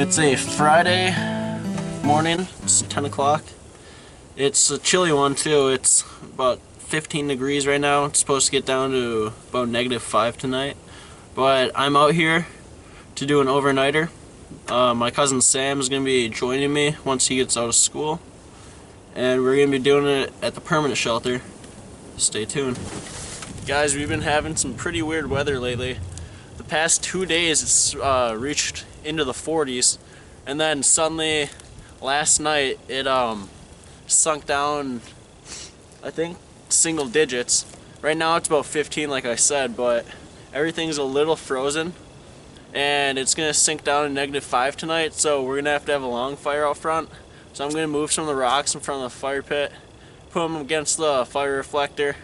It's a Friday morning, it's 10 o'clock. It's a chilly one too, it's about 15 degrees right now. It's supposed to get down to about -5 tonight. But I'm out here to do an overnighter. My cousin Sam is going to be joining me once he gets out of school. And we're going to be doing it at the permanent shelter. Stay tuned. Guys, we've been having some pretty weird weather lately. The past 2 days it's reached into the 40s, and then suddenly last night it sunk down, I think, single digits. Right now it's about 15 like I said, but everything's a little frozen and it's gonna sink down to -5 tonight, so we're gonna have a long fire out front. So I'm gonna move some of the rocks in front of the fire pit, put them against the fire reflector.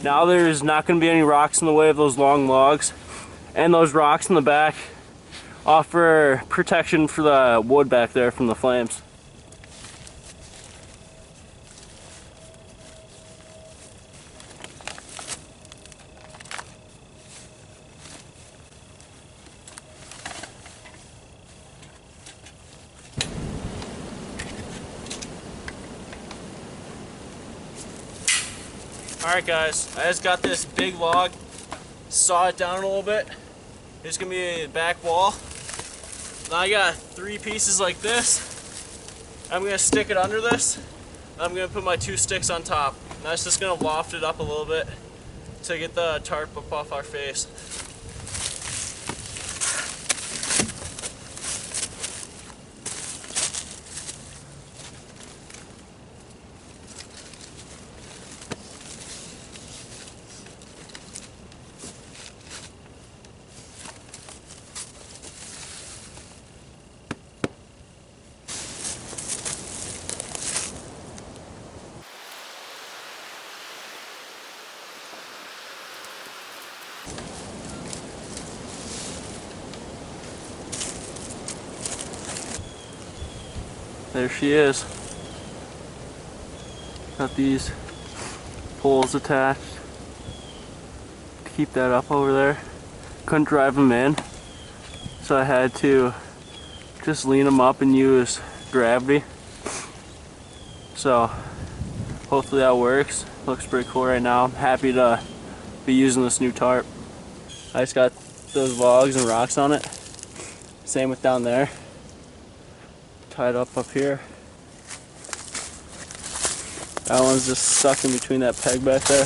Now there's not going to be any rocks in the way of those long logs, and those rocks in the back offer protection for the wood back there from the flames. Alright guys, I just got this big log, saw it down a little bit. There's going to be a back wall. Now I got 3 pieces like this. I'm going to stick it under this. I'm going to put my 2 sticks on top. Now it's just going to loft it up a little bit to get the tarp up off our face. There she is. Got these poles attached to keep that up over there. Couldn't drive them in, so I had to just lean them up and use gravity. So hopefully that works. Looks pretty cool right now. I'm happy to be using this new tarp. I just got those logs and rocks on it. Same with down there. Tied up here. That one's just stuck in between that peg back there.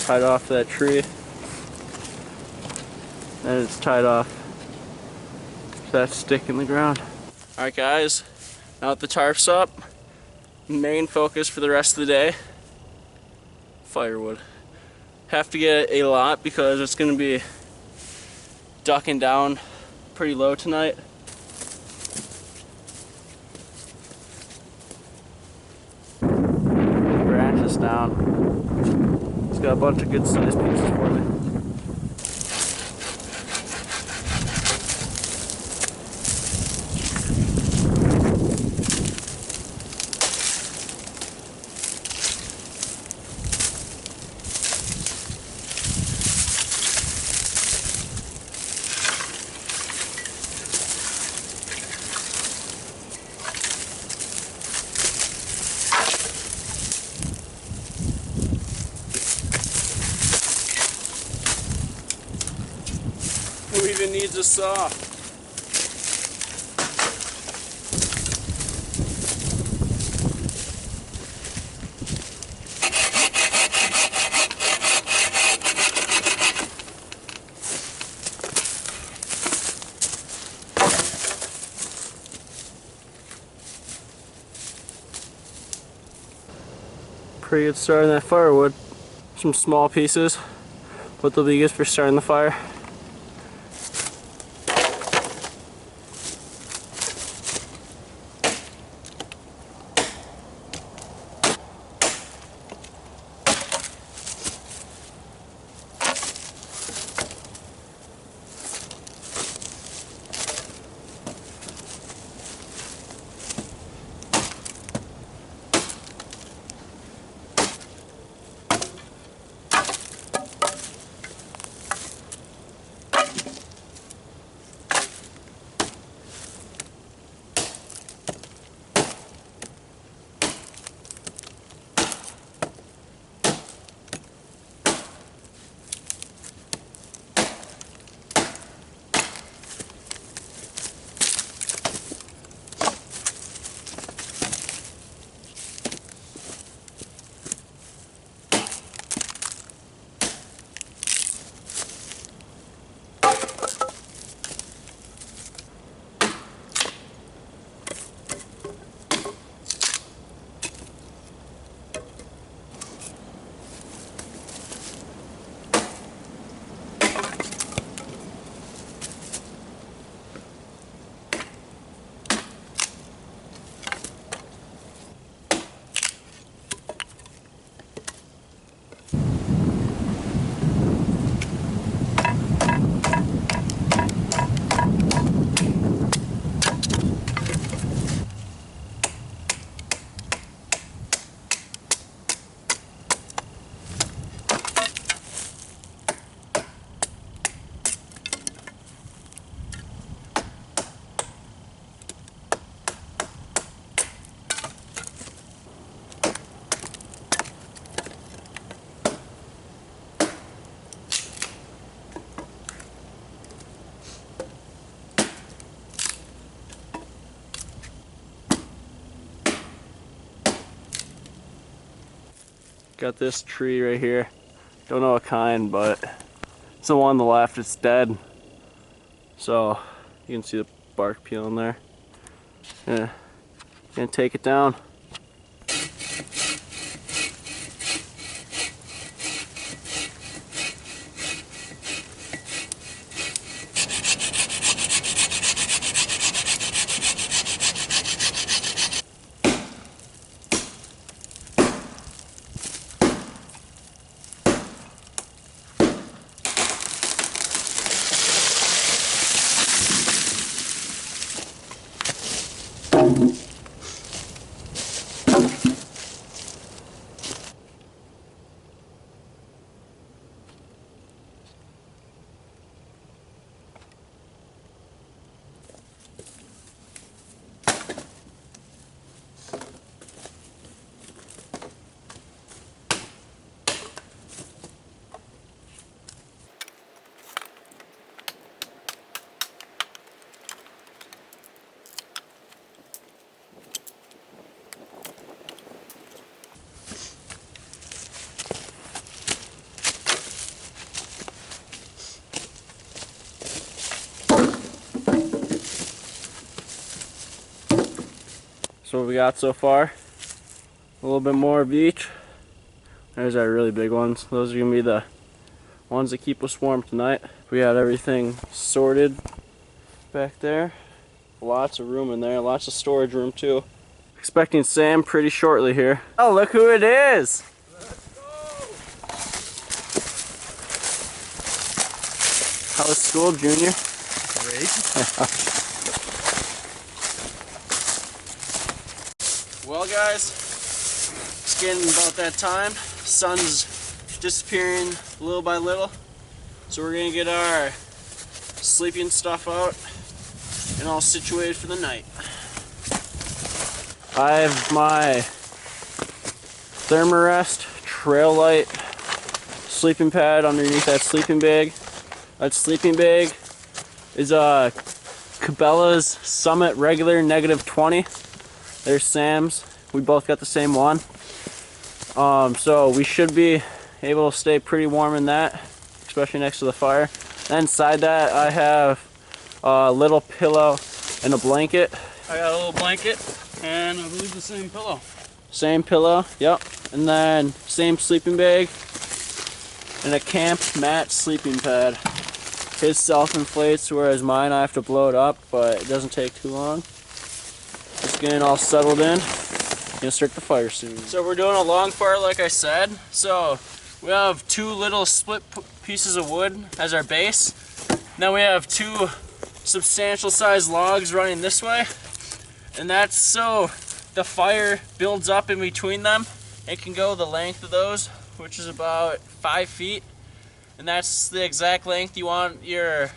Tied off to that tree. And it's tied off to that stick in the ground. Alright guys, now that the tarp's up, main focus for the rest of the day, firewood. Have to get a lot because it's going to be ducking down pretty low tonight. Branches down. It's got a bunch of good sized pieces for me. Who even needs a saw? Pretty good start on that firewood. Some small pieces, but they'll be good for starting the fire. Got this tree right here. Don't know what kind, but it's the one on the left. It's dead. So you can see the bark peeling there. Yeah, gonna take it down. So what we got so far, a little bit more of each. There's our really big ones. Those are gonna be the ones that keep us warm tonight. We got everything sorted back there. Lots of room in there, lots of storage room too. Expecting Sam pretty shortly here. Oh, look who it is! Let's go! How was school, Junior? Great. Well guys, it's getting about that time. Sun's disappearing little by little. So we're gonna get our sleeping stuff out and all situated for the night. I have my Thermarest Trail Light sleeping pad underneath that sleeping bag. That sleeping bag is a Cabelas Summit Regular -20. There's Sam's. We both got the same one. So we should be able to stay pretty warm in that, especially next to the fire. Then inside that I have a little pillow and a blanket. I got a little blanket and I believe the same pillow. Same pillow, yep. And then same sleeping bag and a camp mat sleeping pad. His self-inflates, whereas mine I have to blow it up, but it doesn't take too long. Just getting all settled in. Gonna start the fire soon. So we're doing a long fire like I said. So we have two little split pieces of wood as our base. Then we have two substantial sized logs running this way. And that's so the fire builds up in between them. It can go the length of those, which is about 5 feet. And that's the exact length you want your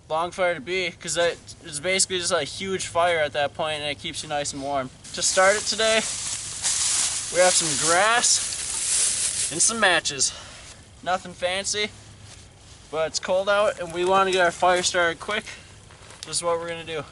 long fire to be, because it's basically just a huge fire at that point and it keeps you nice and warm. To start it today, we have some grass and some matches. Nothing fancy, but it's cold out and we want to get our fire started quick. This is what we're going to do.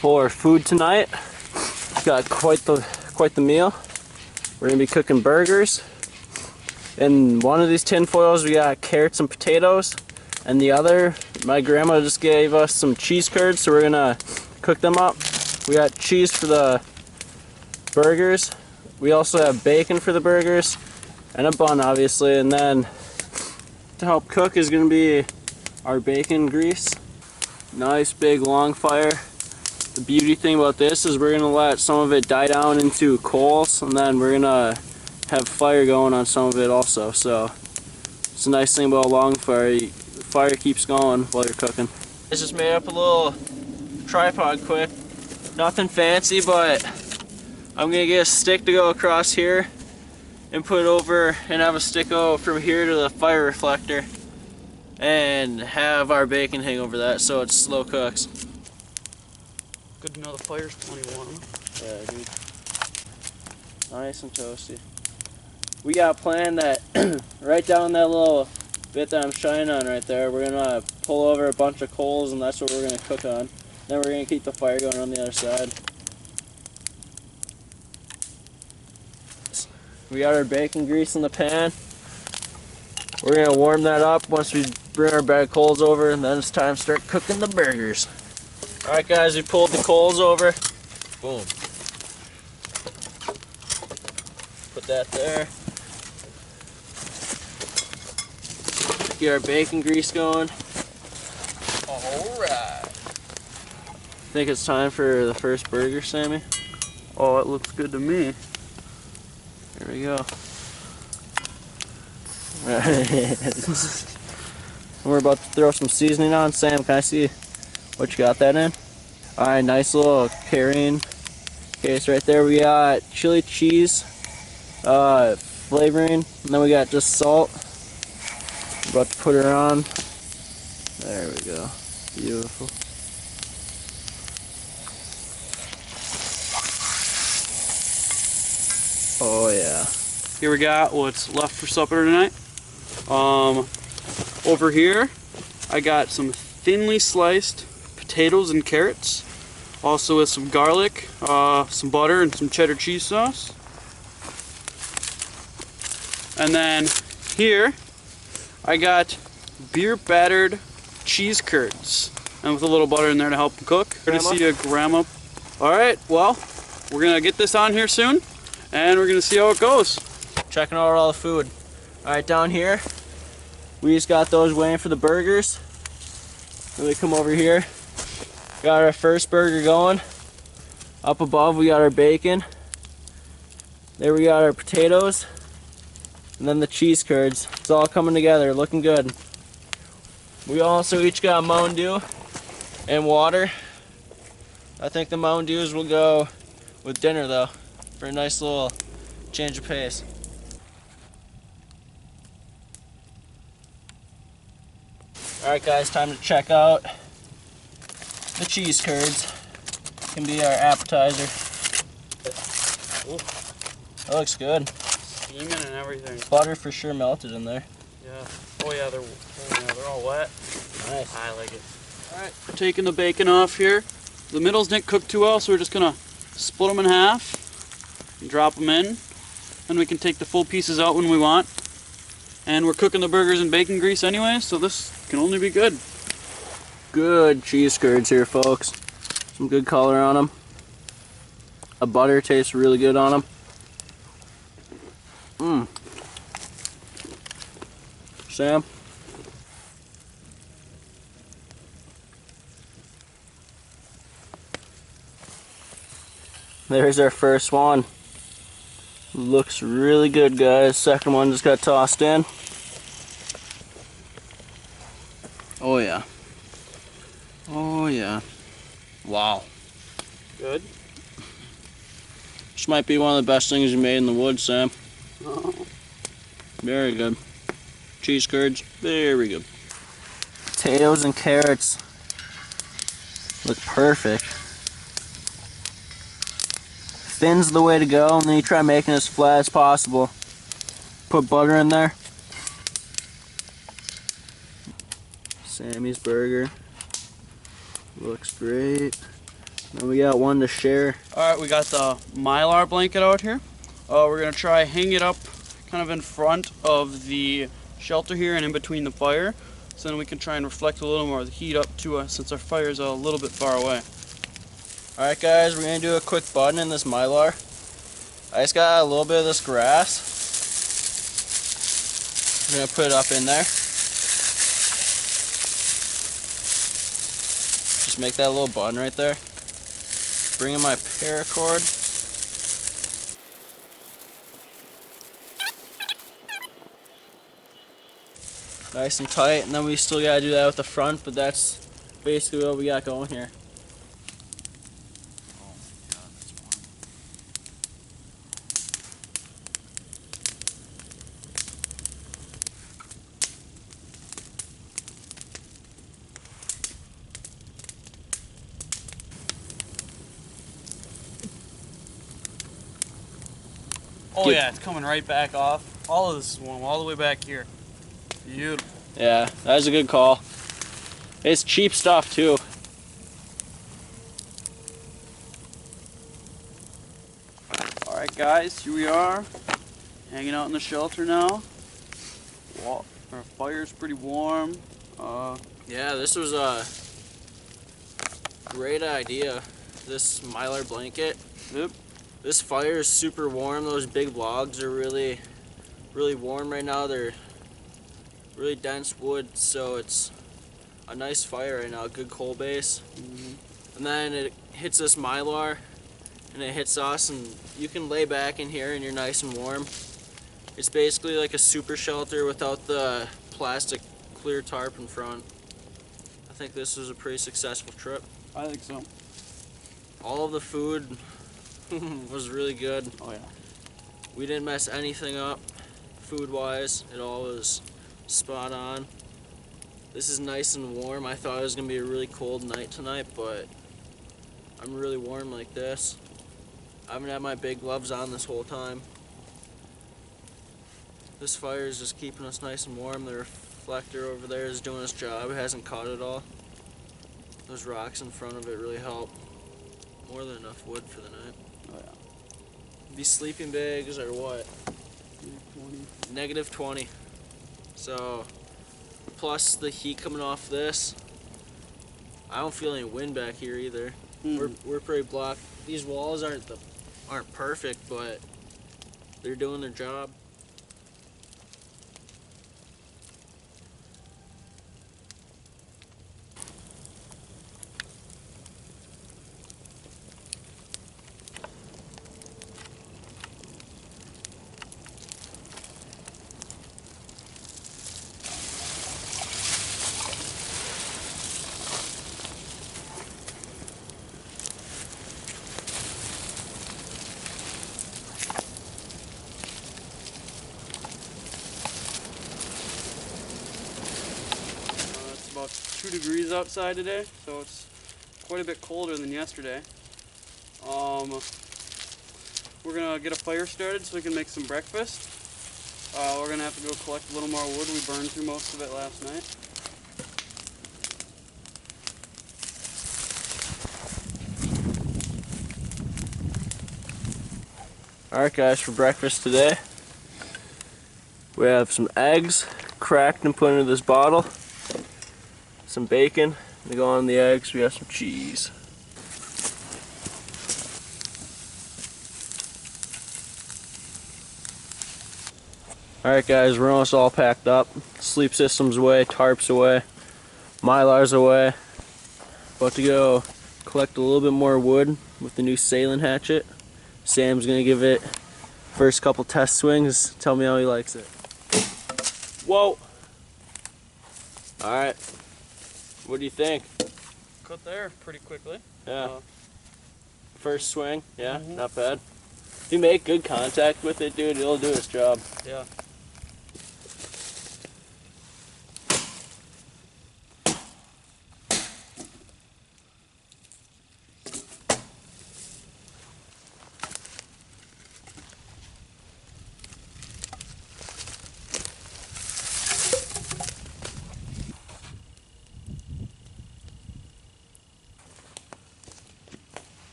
For food tonight, got quite the meal. We're gonna be cooking burgers. In one of these tin foils we got carrots and potatoes, and the other, my grandma just gave us some cheese curds, so we're gonna cook them up. We got cheese for the burgers. We also have bacon for the burgers and a bun, obviously. And then to help cook is gonna be our bacon grease. Nice big long fire. The beauty thing about this is we're going to let some of it die down into coals, and then we're going to have fire going on some of it also. So it's a nice thing about a long fire. The fire keeps going while you're cooking. I just made up a little tripod quick. Nothing fancy, but I'm going to get a stick to go across here and put it over and have a stick out from here to the fire reflector and have our bacon hang over that so it slow cooks. Good to know the fire's plenty warm. Yeah, dude. Nice and toasty. We got planned that right down that little bit that I'm shining on right there, we're gonna pull over a bunch of coals and that's what we're gonna cook on. Then we're gonna keep the fire going on the other side. We got our bacon grease in the pan. We're gonna warm that up once we bring our bag of coals over, and then it's time to start cooking the burgers. Alright guys, we pulled the coals over. Boom. Put that there. Get our bacon grease going. Alright. Think it's time for the first burger, Sammy? Oh, it looks good to me. There we go. We're about to throw some seasoning on. Sam, can I see what you got that in? Alright, nice little carrying case right there. We got chili cheese flavoring, and then we got just salt. We're about to put her on. There we go. Beautiful. Oh yeah. Here we got what's left for supper tonight. Over here, I got some thinly sliced potatoes and carrots, also with some garlic, some butter, and some cheddar cheese sauce. And then here, I got beer battered cheese curds, and with a little butter in there to help them cook. Good to see you, Grandma. All right, well, we're gonna get this on here soon, and we're gonna see how it goes. Checking out all the food. Alright, down here, we just got those waiting for the burgers. Then we come over here, got our first burger going. Up above, we got our bacon. There we got our potatoes. And then the cheese curds. It's all coming together, looking good. We also each got Mountain Dew and water. I think the Mountain Dews will go with dinner though, for a nice little change of pace. Alright guys, time to check out the cheese curds. Can be our appetizer. Ooh, that looks good. Steaming and everything. Butter for sure melted in there. Yeah. Oh yeah, they're all wet. Nice. I like it. Alright, we're taking the bacon off here. The middles didn't cook too well, so we're just gonna split them in half and drop them in. Then we can take the full pieces out when we want. And we're cooking the burgers in bacon grease anyway, so this can only be good. Good cheese curds here, folks. Some good color on them. The butter tastes really good on them. Mmm. Sam? There's our first one. Looks really good, guys. Second one just got tossed in. Oh yeah. Oh yeah. Wow. Good. This might be one of the best things you made in the woods, Sam. Oh. Very good. Cheese curds, very good. Potatoes and carrots look perfect. Thin's the way to go, and then you try making it as flat as possible. Put butter in there. Sammy's burger. Looks great. Then we got one to share. Alright, we got the Mylar blanket out here. We're going to try hang it up kind of in front of the shelter here and in between the fire, so then we can try and reflect a little more of the heat up to us since our fire is a little bit far away. Alright guys, we're going to do a quick button in this Mylar. I just got a little bit of this grass. I'm going to put it up in there. Just make that little button right there. Bring in my paracord. Nice and tight, and then we still got to do that with the front, but that's basically what we got going here. Oh yeah, it's coming right back off. All of this is warm, all the way back here. Beautiful. Yeah, that was a good call. It's cheap stuff too. Alright guys, here we are. Hanging out in the shelter now. Our fire's pretty warm. Yeah, this was a great idea. This Mylar blanket. Yep. This fire is super warm. Those big logs are really warm right now. They're really dense wood, so it's a nice fire right now, good coal base. And then it hits this Mylar and it hits us, and you can lay back in here and you're nice and warm. It's basically like a super shelter without the plastic clear tarp in front. I think this was a pretty successful trip. I think so. All of the food was really good. Oh yeah. We didn't mess anything up food-wise. It all was spot on. This is nice and warm. I thought it was gonna be a really cold night tonight, but I'm really warm like this. I haven't had my big gloves on this whole time. This fire is just keeping us nice and warm. The reflector over there is doing its job. It hasn't caught it all. Those rocks in front of it really help. More than enough wood for the night. Oh yeah. These sleeping bags are what? -20. So, plus the heat coming off this, I don't feel any wind back here either. We're pretty blocked. These walls aren't perfect, but they're doing their job. It's about 2 degrees outside today, so it's quite a bit colder than yesterday. We're gonna get a fire started so we can make some breakfast. We're gonna have to go collect a little more wood. We burned through most of it last night. Alright guys, for breakfast today, we have some eggs cracked and put into this bottle, some bacon to go on the eggs, we have some cheese. Alright guys, we're almost all packed up. Sleep system's away, tarps away, Mylar's away. About to go collect a little bit more wood with the new sailing hatchet. Sam's gonna give it first couple test swings, tell me how he likes it. Whoa! Alright, what do you think? Cut there pretty quickly. Yeah. First swing, yeah, not bad. If you make good contact with it, dude, it'll do its job. Yeah.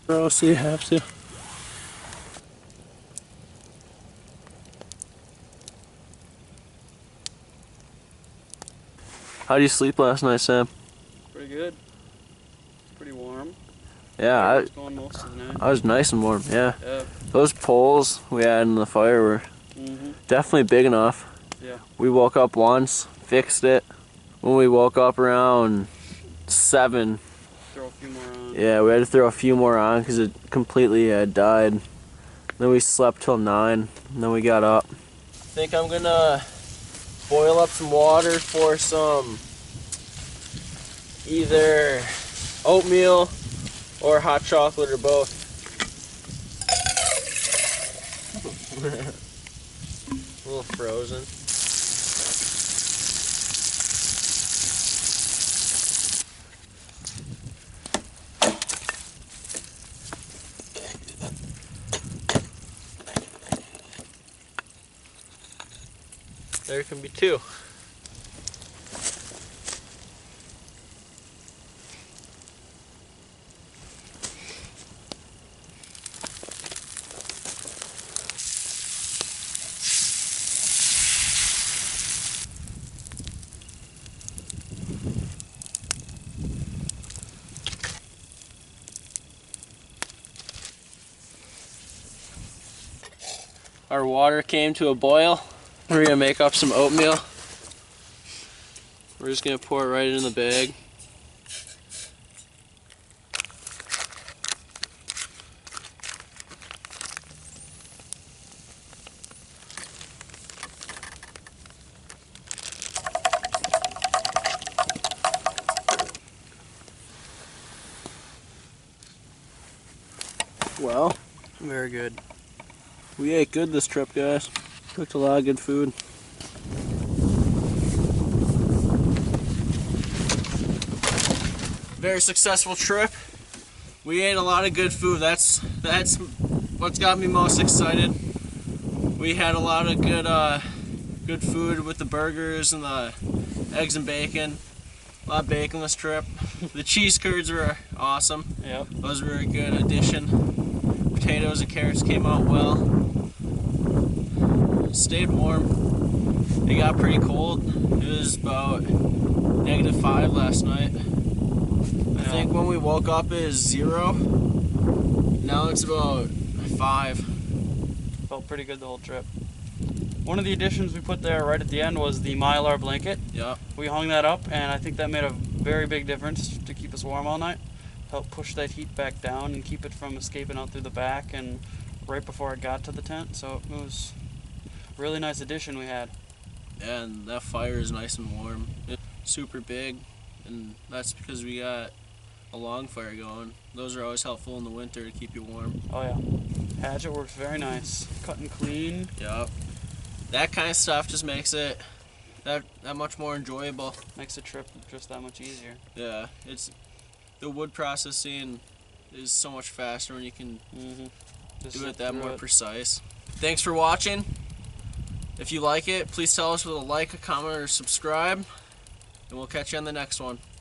Bro, so you have to. How did you sleep last night, Sam? Pretty good. It's pretty warm. Yeah, I was going most of the night. I was nice and warm, yeah. Yeah. Those poles we had in the fire were definitely big enough. Yeah. We woke up once, fixed it. When we woke up around 7, Throw a few more on. yeah, we had to throw a few more on because it completely died. Then we slept till 9, and then we got up. I think I'm gonna boil up some water for some either oatmeal or hot chocolate or both. A little frozen. There can be two. Our water came to a boil. We're gonna make up some oatmeal. We're just gonna pour it right in the bag. Well, Very good. we ate good this trip, guys. Cooked a lot of good food. Very successful trip. We ate a lot of good food. That's what's got me most excited. We had a lot of good food with the burgers and the eggs and bacon. A lot of bacon this trip. The cheese curds were awesome. Yep. Those were a good addition. Potatoes and carrots came out well. Stayed warm. It got pretty cold. It was about -5 last night. I think when we woke up it was 0. Now it's about 5. Felt pretty good the whole trip. One of the additions we put there right at the end was the Mylar blanket. Yep. We hung that up, and I think that made a very big difference to keep us warm all night. Help push that heat back down and keep it from escaping out through the back and right before it got to the tent. So it was a really nice addition we had. And that fire is nice and warm. It's super big, and that's because we got a long fire going. Those are always helpful in the winter to keep you warm. Oh yeah. Hatchet works very nice. Cut and clean. Yep. That kind of stuff just makes it that much more enjoyable. Makes the trip just that much easier. Yeah, it's the wood processing is so much faster when you can do it that more precise. Thanks for watching. If you like it, please tell us with a like, a comment, or subscribe, and we'll catch you on the next one.